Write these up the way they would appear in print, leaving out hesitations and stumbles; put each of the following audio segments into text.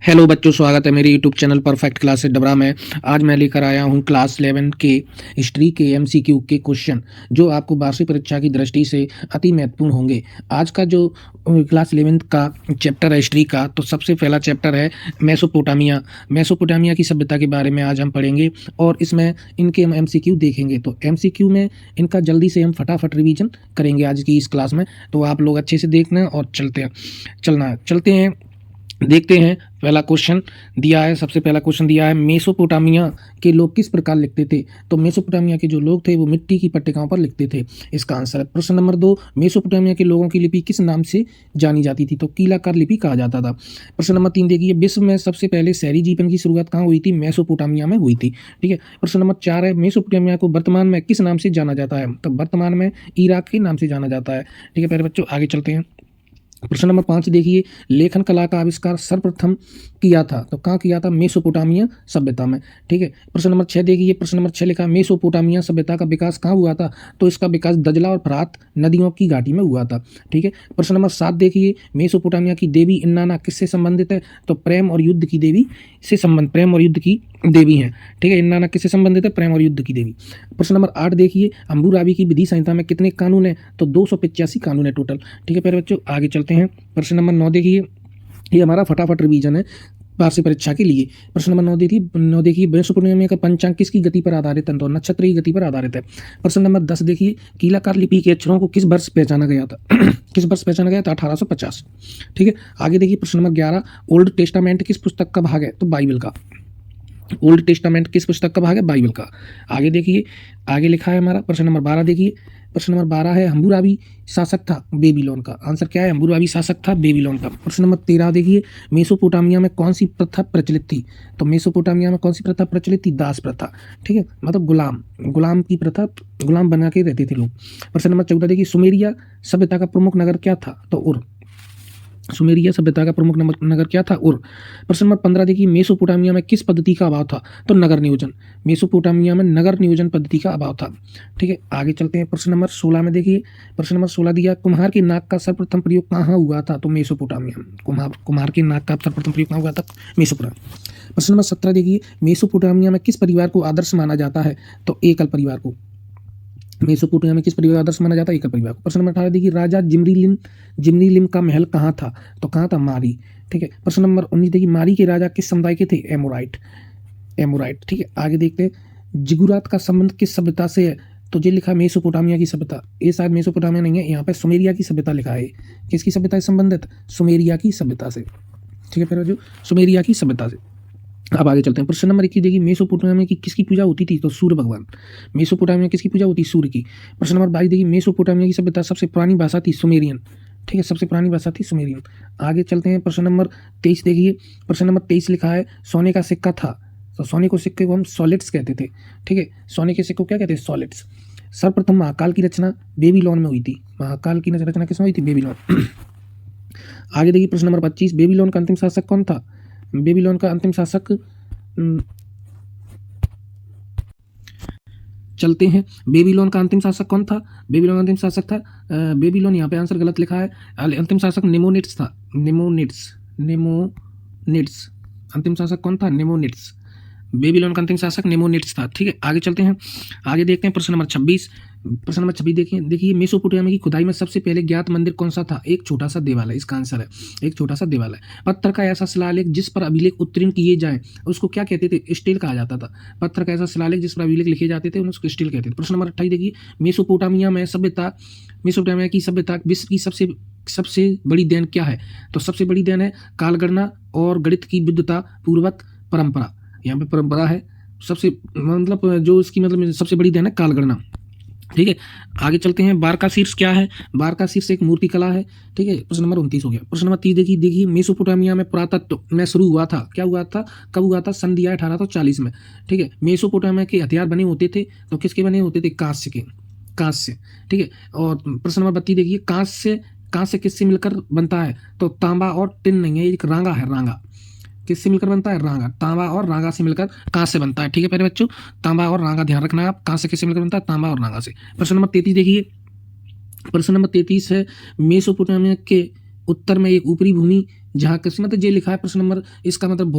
Hello बच्चों, स्वागत है मेरे YouTube channel perfect classes Dabra में। आज मैं लेकर आया हूं क्लास 11 के हिस्ट्री के एमसीक्यू के क्वेश्चन जो आपको वार्षिक परीक्षा की दृष्टि से अति महत्वपूर्ण होंगे। आज का जो क्लास 11 का चैप्टर है हिस्ट्री का, तो सबसे पहला चैप्टर है मेसोपोटामिया। मेसोपोटामिया की सभ्यता के बारे में आज हम पढ़ेंगे और इसमें इनके हम एमसीक्यू देखेंगे। तो एमसीक्यू में इनका जल्दी से हम फटाफट रिवीजन करेंगे आज की इस क्लास में। तो आप लोग अच्छे से देखना और चलते हैं देखते हैं। पहला क्वेश्चन दिया है, सबसे पहला क्वेश्चन दिया है, मेसोपोटामिया के लोग किस प्रकार लिखते थे। तो मेसोपोटामिया के जो लोग थे वो मिट्टी की पट्टिकाओं पर लिखते थे। इसका आंसर है प्रश्न नंबर 2, मेसोपोटामिया के लोगों की लिपि किस नाम से जानी जाती थी। तो कीलाकार लिपि कहा जाता था। प्रश्न नंबर 3 देखिए, विश्व में सबसे पहले शहरी जीवन की शुरुआत कहाँ हुई थी। मेसोपोटामिया में हुई थी। ठीक है। प्रश्न नंबर 4 है, मेसोपोटामिया को वर्तमान में किस नाम से जाना जाता है। तो वर्तमान में इराक के नाम से जाना जाता है। ठीक है प्यारे बच्चों, आगे चलते हैं। प्रश्न नंबर 5 देखिए, लेखन कला का आविष्कार सर्वप्रथम किया था। तो कहाँ किया था। मेसोपोटामिया सभ्यता में। ठीक है। प्रश्न नंबर 6 देखिए, प्रश्न नंबर 6 लिखा, मेसोपोटामिया सभ्यता का विकास कहाँ हुआ था। तो इसका विकास दजला और फरात नदियों की घाटी में हुआ था। ठीक है। प्रश्न नंबर 7 देखिए, मेसोपोटामिया की देवी इन्नाना किससे संबंधित है। तो प्रेम और युद्ध की देवी से संबंध, प्रेम और युद्ध की देवी है। ठीक है। इन्नाना किससे संबंधित है। प्रेम और युद्ध की देवी। प्रश्न नंबर 8 देखिए, हम्बुराबी की विधि संहिता में कितने कानून है। तो 285 कानून है टोटल। ठीक है प्यारे बच्चों, आगे चलते हैं। प्रश्न नंबर 9 देखिए, ये हमारा फटाफट रिवीजन है वार्षिक परीक्षा के लिए। प्रश्न नंबर 9 देखिए, मेसोपोटामिया का पंचांग किसकी गति पर आधारित है। तो नक्षत्र की गति पर आधारित है। प्रश्न नंबर 10 देखिए, कीलाकार लिपि के अक्षरों को किस वर्ष पहचाना गया था। किस वर्ष पहचाना गया था। 1850। ठीक है। आगे देखिए, प्रश्न नंबर 11, ओल्ड टेस्टामेंट किस पुस्तक का भाग है। तो बाइबल का। ओल्ड टेस्टामेंट किस पुस्तक का भाग है। बाइबल का। आगे देखिए, आगे लिखा है हमारा प्रश्न नंबर 12 देखिए, प्रश्न नंबर 12 है, हम्बुराबी शासक था बेबीलोन का। आंसर क्या है। हम्बुराबी शासक था बेबीलोन का। प्रश्न नंबर 13 देखिए, मेसोपोटामिया में कौन सी प्रथा प्रचलित थी। तो मेसोपोटामिया में कौन सी प्रथा प्रचलित थी। दास प्रथा। ठीक है, मतलब गुलाम की प्रथा, गुलाम बना के रहते थे लोग। प्रश्न नंबर 14 देखिए, सुमेरिया सभ्यता का प्रमुख नगर क्या था। तो उर। सुमेरिया सभ्यता का प्रमुख नगर क्या था। उर। प्रश्न नंबर 15 देखिए, मेसोपोटामिया में किस पद्धति का अभाव था। तो नगर नियोजन। मेसोपोटामिया में नगर नियोजन पद्धति का अभाव था। ठीक है, आगे चलते हैं। प्रश्न नंबर 16 में देखिए, प्रश्न नंबर 16 दिया, कुम्हार की नाक का सर्वप्रथम प्रयोग कहाँ हुआ था। तो मेसोपोटामिया में। कुम्हार की नाक का सर्वप्रथम प्रयोग कहाँ हुआ था। मेसोपोटामिया। प्रश्न नंबर 17 देखिए, मेसोपोटामिया में किस परिवार को आदर्श माना जाता है। तो एकल परिवार को। मेसोपोटामिया में किस परिवार का आदर्श माना जाता है। एकल परिवार को। प्रश्न नंबर 18 देखिए, राजा जिम्रीलिम का महल कहाँ था। तो कहाँ था। मारी। ठीक है। प्रश्न नंबर 19 देखिए, मारी के राजा किस समुदाय के थे। एमोराइट। ठीक है, आगे देखते हैं। जिगुरात का संबंध किस सभ्यता से है। तो ये लिखा है मेसोपोटामिया की सभ्यता। ये शायद मेसोपोटामिया नहीं है, यहाँ पे सुमेरिया की सभ्यता लिखा है। किसकी सभ्यता से संबंधित। सुमेरिया की सभ्यता से। ठीक है फिर जो सुमेरिया की सभ्यता से। अब आगे चलते हैं। प्रश्न नंबर 21 देखिए, मेसोपोटामिया की किसकी पूजा होती थी। तो सूर्य भगवान। मेसोपोटामिया किसकी पूजा होती। सूर्य की। प्रश्न नंबर 22 देखिए, मेसोपोटामिया की सभ्यता सबसे पुरानी भाषा थी सुमेरियन। ठीक है, सबसे पुरानी भाषा थी सुमेरियन। आगे चलते हैं। प्रश्न नंबर 23 देखिए, प्रश्न नंबर 23 लिखा है, सोने का सिक्का था। तो सोने को सिक्के को हम सॉलिड्स कहते थे। ठीक है, सोने के सिक्के को क्या कहते हैं। सॉलिड्स। सर्वप्रथम महाकाल की रचना बेबीलोन में हुई थी। महाकाल की रचना किसमें हुई थी। बेबीलोन। आगे देखिए, प्रश्न नंबर 25, बेबीलोन का अंतिम शासक कौन था। बेबीलोन का अंतिम शासक, चलते हैं। बेबीलोन का अंतिम शासक कौन था। बेबीलोन का अंतिम शासक था, बेबीलोन, यहाँ पे आंसर गलत लिखा है। अंतिम शासक नेमोनिड्स था। नेमोनिड्स। अंतिम शासक कौन था। नेमोनिड्स। बेबीलोन का अंतिम शासक नेमोनिड्स था। ठीक है, आगे चलते हैं। आगे देखते हैं प्रश्न नंबर 26। प्रश्न नंबर 26 देखिए, मेसोपोटामिया की खुदाई में सबसे पहले ज्ञात मंदिर कौन सा था। एक छोटा सा देवालय। इसका आंसर है एक छोटा सा देवालय। पत्थर का ऐसा शिलालेख जिस पर अभिलेख उत्तीर्ण किए जाए उसको क्या कहते थे। स्टील कहा जाता था। पत्थर का ऐसा शिलालेख जिस पर अभिलेख लिखे जाते थे उसको स्टील कहते थे। प्रश्न नंबर 28 देखिए, मेसोपोटामिया की सभ्यता विश्व की सबसे बड़ी देन क्या है। तो सबसे बड़ी देन है कालगणना और गणित की विद्वता पूर्वक परंपरा। यहाँ पे परंपरा है सबसे, मतलब जो इसकी मतलब सबसे बड़ी देन है कालगणना। ठीक है, आगे चलते हैं। बारका शीर्ष क्या है। बारका शीर्ष एक मूर्ति कला है। ठीक है, प्रश्न नंबर 29 हो गया। प्रश्न नंबर 30 देखिए, मेसोपोटामिया में पुरातत्व में शुरू हुआ था। क्या हुआ था, कब हुआ था। सन दिया 1840 में। ठीक है, मेसोपोटामिया के हथियार बने होते थे। तो किसके बने होते थे। कांस्य। ठीक है, और प्रश्न नंबर 32 देखिए, कांस्य किससे मिलकर बनता है। तो तांबा और टिन नहीं है, एक रांगा है। रांगा किससे मिलकर बनता है। रांगा। तांबा और रांगा से मिलकर कांस्य बनता है। ठीक है प्यारे बच्चों, तांबा और रांगा ध्यान रखना आप। कांस्य किससे मिलकर बनता है। तांबा और रांगा से। प्रश्न नंबर 33 देखिए, प्रश्न नंबर 33 है, मेसोपोटामिया के उत्तर में एक ऊपरी भूमि जहाँ कृषि मतलब ये लिखा है प्रश्न नंबर, इसका मतलब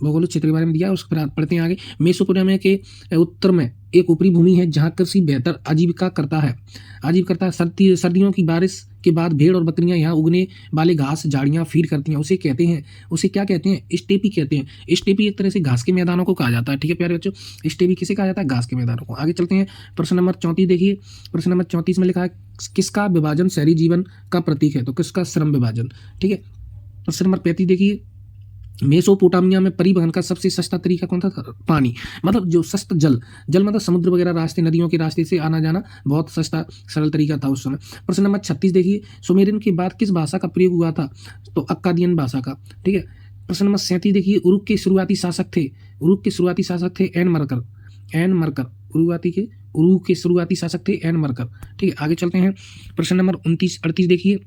भौगोलिक क्षेत्र के बारे में दिया है। उसके बाद पढ़ते हैं आगे। मेसोपोटामिया के उत्तर में एक ऊपरी भूमि है जहाँ कृषि बेहतर आजीविका करता है। सर्दियों की बारिश के बाद भेड़ और बकरियां यहाँ उगने वाले घास झाड़ियाँ फीड करती हैं। उसे क्या कहते हैं? स्टेपी कहते हैं। स्टेपी एक तरह से घास के मैदानों को कहा जाता है। ठीक है प्यारे बच्चों, स्टेपी किसे कहा जाता है? घास के मैदानों को। आगे चलते हैं। प्रश्न नंबर 34 देखिए। प्रश्न नंबर 34 में लिखा है किसका विभाजन शहरी जीवन का प्रतीक है? तो किसका? श्रम विभाजन। ठीक है। प्रश्न नंबर 35 देखिए। मेसोपोटामिया में परिवहन का सबसे सस्ता तरीका कौन था? पानी, मतलब जो सस्ता जल मतलब समुद्र वगैरह रास्ते, नदियों के रास्ते से आना जाना बहुत सस्ता सरल तरीका था उस समय। प्रश्न नंबर 36 देखिए। सुमेरियन के बाद किस भाषा का प्रयोग हुआ था? तो अक्कादियन भाषा का। ठीक है। प्रश्न नंबर 37 देखिए। उरुक के शुरुआती शासक थे एन मरकर। उरुक के शुरुआती शासक थे एन मरकर। ठीक है। आगे चलते हैं। प्रश्न नंबर 38 देखिए।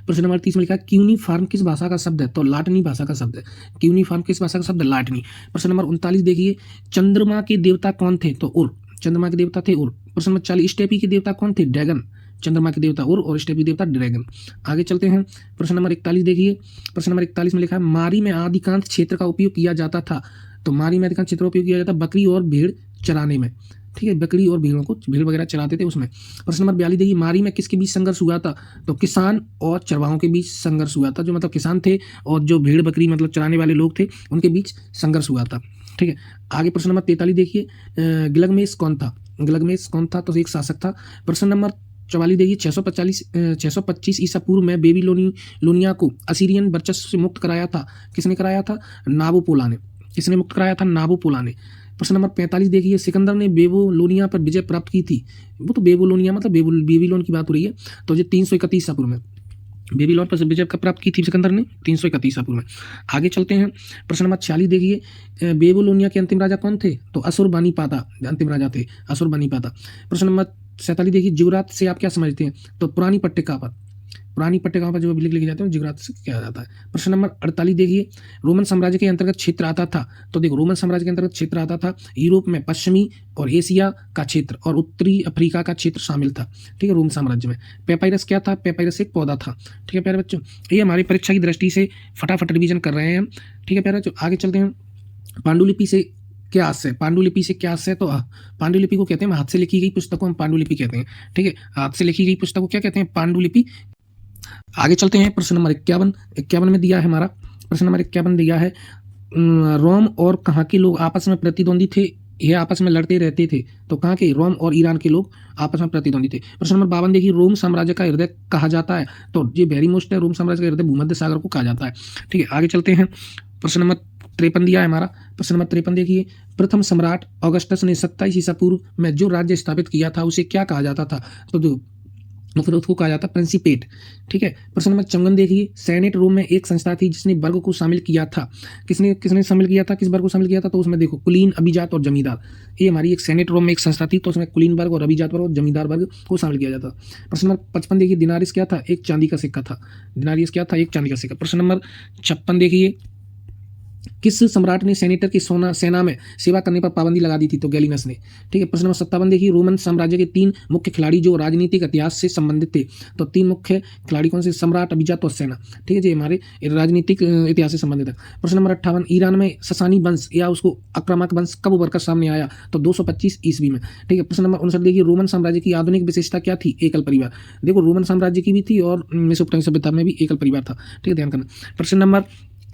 प्रश्न नंबर 30 में लिखा है क्यूनीफॉर्म किस भाषा का शब्द है? तो लाटनी भाषा का शब्द है। क्यूनीफॉर्म किस भाषा का शब्द है? लाटनी। प्रश्न नंबर 39 देखिए। चंद्रमा के देवता कौन थे? तो उर। चंद्रमा के देवता थे उर। प्रश्न नंबर 40 स्टेपी के देवता कौन थे? ड्रैगन। चंद्रमा के देवता उर और स्टेपी देवता ड्रैगन। आगे चलते हैं। प्रश्न नंबर 41 देखिए। प्रश्न नंबर 41 में लिखा है मारी में अधिकांश क्षेत्र का उपयोग किया जाता था। तो मारी में अधिकांश क्षेत्र का उपयोग किया जाता बकरी और भेड़ चराने में। ठीक है। बकरी और भेड़ वगैरह चलाते थे उसमें। प्रश्न नंबर 42 देखिए। मारी में किसके बीच संघर्ष हुआ था? तो किसान और चरवाहों के बीच संघर्ष हुआ था। जो मतलब किसान थे और जो भेड़ बकरी मतलब चराने वाले लोग थे उनके बीच संघर्ष हुआ था। ठीक है। आगे प्रश्न नंबर 43 देखिए। गिलगमेश कौन था? तो एक शासक था। प्रश्न नंबर 44 देखिए। 625 ईसा पूर्व में बेबीलोनिया को असीरियन वर्चस्व से मुक्त कराया था। किसने कराया था? नाबोपोला ने। किसने मुक्त कराया था? नाबोपोला ने। प्रश्न नंबर 45 देखिए। सिकंदर ने बेबीलोनिया पर विजय प्राप्त की थी। वो तो बेबीलोनिया मतलब बेबीलोन की बात हो रही है। तो ये 331 ईसा पूर्व में बेबीलोन पर विजय प्राप्त की थी सिकंदर ने 331 ईसा पूर्व में। आगे चलते हैं। प्रश्न नंबर 46 देखिए। बेबीलोनिया के अंतिम राजा कौन थे? तो अशुरबनीपाता अंतिम राजा थे, अशुरबनीपाता। प्रश्न नंबर 47 देखिए। जिगुरात से आप क्या समझते हैं? तो पुरानी पट्टिका पर जो लिख लिखे जाते हैं जिगुरात से क्या जाता है। प्रश्न नंबर 48 देखिए। रोमन साम्राज्य के अंतर्गत क्षेत्र आता था। तो देखो रोमन साम्राज्य के अंतर्गत क्षेत्र आता था यूरोप में पश्चिमी और एशिया का क्षेत्र और उत्तरी अफ्रीका का क्षेत्र शामिल था। ठीक है। रोमन साम्राज्य में पेपाइरस क्या था? पेपाइरस एक पौधा था। ठीक है प्यारे बच्चों, ये हमारी परीक्षा की दृष्टि से फटाफट रिवीजन कर रहे हैं हम। ठीक है प्यारे बच्चों, आगे चलते हैं। पांडुलिपि से क्या आशय है? तो पांडुलिपि को कहते हैं हाथ से लिखी गई पुस्तक को हम पांडुलिपि कहते हैं। ठीक है। हाथ से लिखी गई पुस्तक को क्या कहते हैं? पांडुलिपि। आगे चलते हैं। प्रश्न नंबर 51 में दिया है हमारा। प्रश्न नंबर 51 दिया है रोम और कहाँ के लोग आपस में प्रतिद्वंदी थे? ये आपस में लड़ते रहते थे। तो कहाँ के? रोम और ईरान के लोग आपस में प्रतिद्वंदी थे। प्रश्न नंबर 52 देखिए। रोम साम्राज्य का हृदय कहा जाता है? तो ये वेरी मोस्ट है। रोम साम्राज्य का हृदय भूमध्य सागर को कहा जाता है। ठीक है। आगे चलते हैं। प्रश्न नंबर 53 दिया है हमारा। प्रश्न नंबर 53 देखिए। प्रथम सम्राट ऑगस्टस ने 27 ईसा पूर्व में जो राज्य स्थापित किया था उसे क्या कहा जाता था? तो फिर उसको कहा जाता प्रिंसिपेट। ठीक है। प्रश्न नंबर 54 देखिए। सेनेट रोम में एक संस्था थी जिसने वर्ग को शामिल किया था। किसने शामिल किया था? किस वर्ग को शामिल किया था? तो उसमें देखो कुलीन, अभिजात और जमींदार। ये हमारी एक सेनेट रोम में एक संस्था थी, तो उसमें कुलीन वर्ग और अभिजात वर्ग और जमींदार वर्ग को शामिल किया जाता। प्रश्न नंबर 55 देखिए। दिनारिस क्या था? एक चांदी का सिक्का था। प्रश्न नंबर 56 देखिए। किस सम्राट ने सेनेटर की सेना में सेवा करने पर पाबंदी लगा दी थी? तो गैलिनस ने। ठीक है। प्रश्न नंबर 57 देखिए। रोमन साम्राज्य के 3 मुख्य खिलाड़ी जो राजनीतिक इतिहास से संबंधित थे। तो 3 मुख्य खिलाड़ी कौन से? सम्राट, अभिजात और सेना। ठीक है जी, हमारे राजनीतिक इतिहास से संबंधित है। प्रश्न नंबर 58। ईरान में ससानी वंश या उसको आक्रामक वंश कब उभर कर सामने आया? तो 225 ईस्वी में। ठीक है। प्रश्न नंबर 59 देखिए। रोमन साम्राज्य की आधुनिक विशेषता क्या थी? एकल परिवार। देखो रोमन साम्राज्य की भी थी और मेसोपोटामिया सभ्यता में भी एकल परिवार था। ठीक है, ध्यान करना। प्रश्न नंबर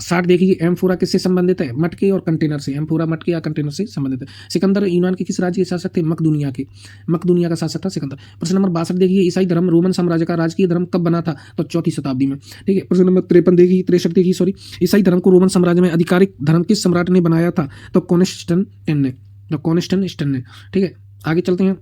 60 देखिए। एम्फोरा किससे संबंधित है? मटके और कंटेनर से। एम्फोरा मटके या कंटेनर से संबंधित है। सिकंदर यूनान के किस राज्य के शासक थे? मकदूनिया का शासक था सिकंदर। प्रश्न नंबर 62 देखिए। ईसाई धर्म रोमन साम्राज्य का राजकीय धर्म कब बना था? तो 4वीं शताब्दी में। ठीक है। प्रश्न नंबर 63 देखिए। ईसाई धर्म को रोमन साम्राज्य में आधिकारिक धर्म किस सम्राट ने बनाया था? तो कॉन्स्टेंटाइन ने। ठीक है। आगे चलते हैं।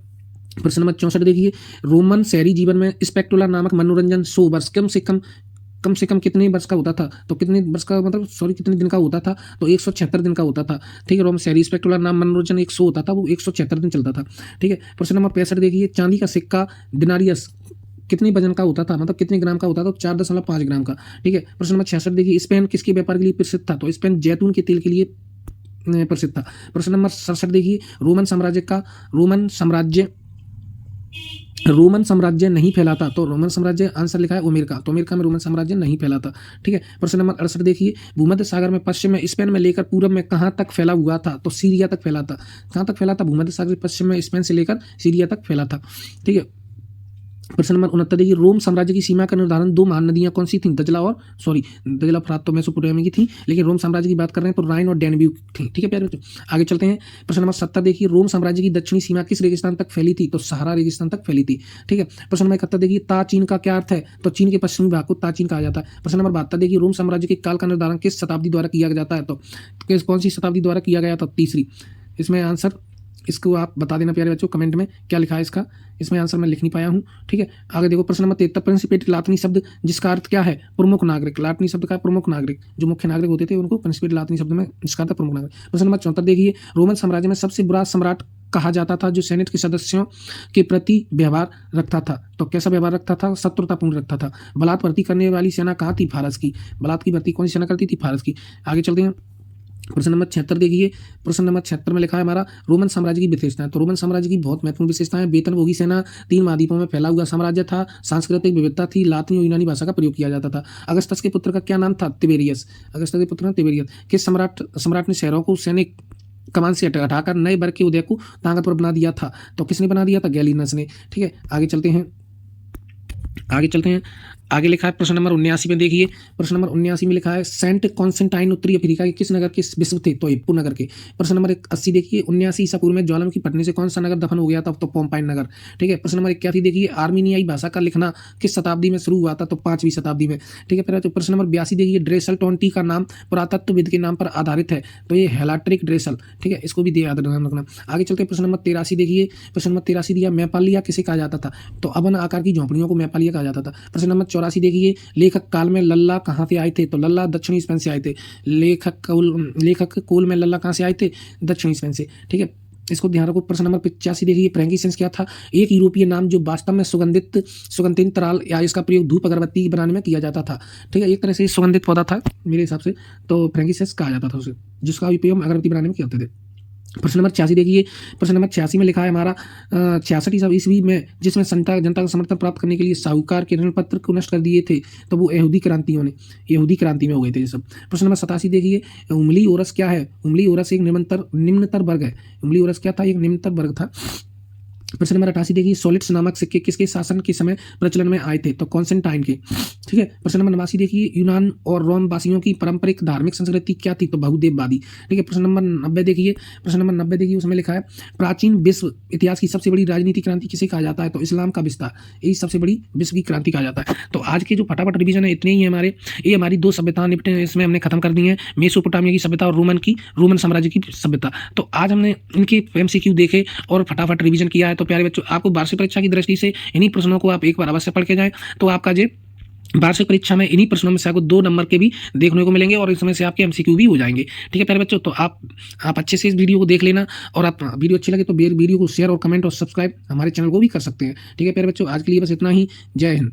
प्रश्न नंबर 64 देखिए। रोमन शहरी जीवन में स्पेक्टुला नामक मनोरंजन शो वर्ष कम से कम कितने वर्ष का होता था? तो कितने दिन का होता था? तो 176 दिन का होता था। ठीक है। रोम शहरी स्पेक्टुलर नाम मनोरंजन एक शो होता था, वो 176 दिन चलता था। ठीक है। प्रश्न नंबर 65 देखिए। चांदी का सिक्का दिनारियस कितने वजन का होता था? मतलब कितने ग्राम का होता था? तो 4.5 ग्राम का। ठीक है। प्रश्न नंबर 66 देखिए। स्पेन किसके व्यापार के लिए प्रसिद्ध था? तो स्पेन जैतून के तेल के लिए प्रसिद्ध था। प्रश्न नंबर 67 देखिए। रोमन रोमन साम्राज्य नहीं फैला था, तो रोमन साम्राज्य आंसर लिखा है अमेरिका, तो अमेरिका में रोमन साम्राज्य नहीं फैला था। ठीक है, प्रश्न नंबर 68 देखिए, भूमध्य सागर में पश्चिम में स्पेन में लेकर पूर्व में कहाँ तक फैला हुआ था, तो सीरिया तक फैला था। कहाँ तक फैला था? भूमध्य सागर के पश्चिम में स्पेन से लेकर सीरिया तक फैला था। ठीक है, प्रश्न नंबर 69 देखिए, रोम साम्राज्य की सीमा का निर्धारण दो महान नदियां कौन सी थी? दजला फ्रात तो मेसोपोटामिया की थी, लेकिन रोम साम्राज्य की बात कर रहे हैं तो राइन और डैन्यूब थी। ठीक है प्यारे बच्चों, आगे चलते हैं। प्रश्न नंबर 70 देखिए, रोम साम्राज्य की दक्षिणी सीमा किस रेगिस्तान तक फैली थी? तो सहारा रेगिस्तान तक फैली थी। ठीक है, प्रश्न नंबर 71 देखिए, ता चीन का क्या अर्थ है? तो चीन के पश्चिमी भाग को ताचीन कहा जाता है। प्रश्न नंबर 72 देखिए, रोम साम्राज्य के काल का निर्धारण किस शताब्दी द्वारा किया जाता है? तो कौन सी शताब्दी द्वारा किया गया था? तीसरी। इसमें आंसर इसको आप बता देना प्यारे बच्चों कमेंट में क्या लिखा है इसका, इसमें आंसर मैं लिख नहीं पाया हूँ। ठीक है, आगे देखो प्रश्न नंबर 73, प्रिंसिपेट लातिनी शब्द जिसका अर्थ क्या है? प्रमुख नागरिक। लातिनी शब्द का प्रमुख नागरिक, जो मुख्य नागरिक होते थे उनको प्रिंसिपेट लातिनी शब्द में जिसका अर्थ प्रमुख नागरिक। प्रश्न नंबर 74 देखिए, रोमन साम्राज्य में सबसे बुरा सम्राट कहा जाता था जो सेनेट के सदस्यों के प्रति व्यवहार रखता था। तो कैसा व्यवहार रखता था? शत्रुतापूर्ण रखता था। बलात् भर्ती करने वाली सेना कहाँ थी? फारस की। बलात् की भर्ती कौन सी सेना करती थी? फारस की। आगे चलते हैं, प्रश्न नंबर 76 देखिए, प्रश्न नंबर 76 में लिखा है हमारा रोमन साम्राज्य की विशेषताएं। तो रोमन साम्राज्य की बहुत महत्वपूर्ण विशेषताएं, वेतनभोगी सेना, 3 महाद्वीपों में फैला हुआ साम्राज्य था, सांस्कृतिक विविधता थी, लातिनी और यूनानी भाषा का प्रयोग किया जाता था। अगस्टस के पुत्र का क्या नाम था? तिबेरियस। अगस्टस के पुत्र तिबेरियस। किस सम्राट ने शहरों को सैनिक कमान से हटाकर नए वर्ग के उदय को ताकतवर बना दिया था? तो किसने बना दिया था? गैलिनस ने। ठीक है, आगे चलते हैं, आगे लिखा है प्रश्न नंबर 79 में देखिए, प्रश्न नंबर 79 में लिखा है सेंट कॉन्स्टेंटाइन उत्तरी अफ्रीका के किस नगर के विश्व थे? तो हिप्पो नगर के। प्रश्न नंबर 80 देखिए, 79 ईसा पूर्व में ज्वालामुखी फटने से कौन सा नगर दफन हो गया था? तो पोम्पाइन नगर। ठीक है, प्रश्न नंबर 81 देखिए, आर्मीनियाई भाषा का लिखना किस शताब्दी में शुरू हुआ था? तो 5वीं शताब्दी में। ठीक है, फिर प्रश्न नंबर 82 देखिए, ड्रेसल टोंटी का नाम पुरातत्वविद के नाम पर आधारित है, तो ये हेलाट्रिक ड्रेसल। ठीक है, इसको भी याद रखना। आगे चलते हैं, प्रश्न नंबर 83 देखिए, प्रश्न नंबर 83 दिया, मैपालिया किसे कहा जाता था? तो अवन आकार की झोंपड़ियों को मैपालिया कहा जाता था। प्रश्न नंबर 84 देखिए, लेखक काल में लल्ला कहाँ से आए थे? तो लल्ला दक्षिणी स्पेन से आए थे। लेखक कोल में लल्ला कहाँ से आए थे? दक्षिणी स्पेन से। ठीक है, इसको ध्यान रखो। प्रश्न नंबर 85 देखिए, फ्रैंकिसेंस क्या था? एक यूरोपीय नाम जो वास्तव में सुगंधित तराल या इसका प्रयोग धूप अगरबत्ती बनाने में किया जाता था। ठीक है, एक तरह से सुगंधित पौधा था मेरे हिसाब से, तो फ्रैंकिसेंस कहा जाता था उसे, जिसका उपयोग अगरबत्ती बनाने में करते थे। प्रश्न नंबर 86 देखिए, प्रश्न नंबर 86 में लिखा है हमारा 66 ईस्वी में जिसमें जनता का समर्थन प्राप्त करने के लिए साहूकार के ऋण पत्र को नष्ट कर दिए थे, तो वो यहूदी क्रांति में हो गए थे ये सब। प्रश्न नंबर 87 देखिए, उमली ओरस क्या है? उमली ओरस एक निम्नतर वर्ग है। उमली ओरस क्या था? एक निम्नतर वर्ग था। प्रश्न नंबर 88 देखिए, सॉलिड्स नामक सिक्के किसके शासन के समय प्रचलन में आए थे? तो कॉन्स्टेंटाइन के। ठीक है, प्रश्न नंबर 89 देखिए, यूनान और रोम वासियों की पारंपरिक धार्मिक संस्कृति क्या थी? तो बहुदेववादी। ठीक है, प्रश्न नंबर 90 देखिए, उसमें लिखा है प्राचीन विश्व इतिहास की सबसे बड़ी राजनीतिक क्रांति किसे कहा जाता है? तो इस्लाम का विस्तार, यही सबसे बड़ी विश्व की क्रांति कहा जाता है। तो आज के जो फटाफट रिवीजन है इतने ही है हमारे, ये हमारी 2 सभ्यता निपटे इसमें हमने खत्म कर दी है, मेसोपोटामिया की सभ्यता और रोमन साम्राज्य की सभ्यता। तो आज हमने इनके MCQ देखे और फटाफट रिवीजन किया है। तो प्यारे बच्चों, आपको वार्षिक परीक्षा की दृष्टि से इन्हीं प्रश्नों को आप एक बार अवश्य पढ़ के जाएं, तो आपका जो वार्षिक परीक्षा में इन्हीं प्रश्नों में से आपको 2 नंबर के भी देखने को मिलेंगे और इसमें से आपके MCQ भी हो जाएंगे। ठीक है प्यारे बच्चों, तो आप अच्छे से इस वीडियो को देख लेना, और आप वीडियो अच्छी लगे तो वीडियो को शेयर और कमेंट और सब्सक्राइब हमारे चैनल को भी कर सकते हैं। ठीक है प्यारे बच्चों, आज के लिए बस इतना ही। जय हिंद।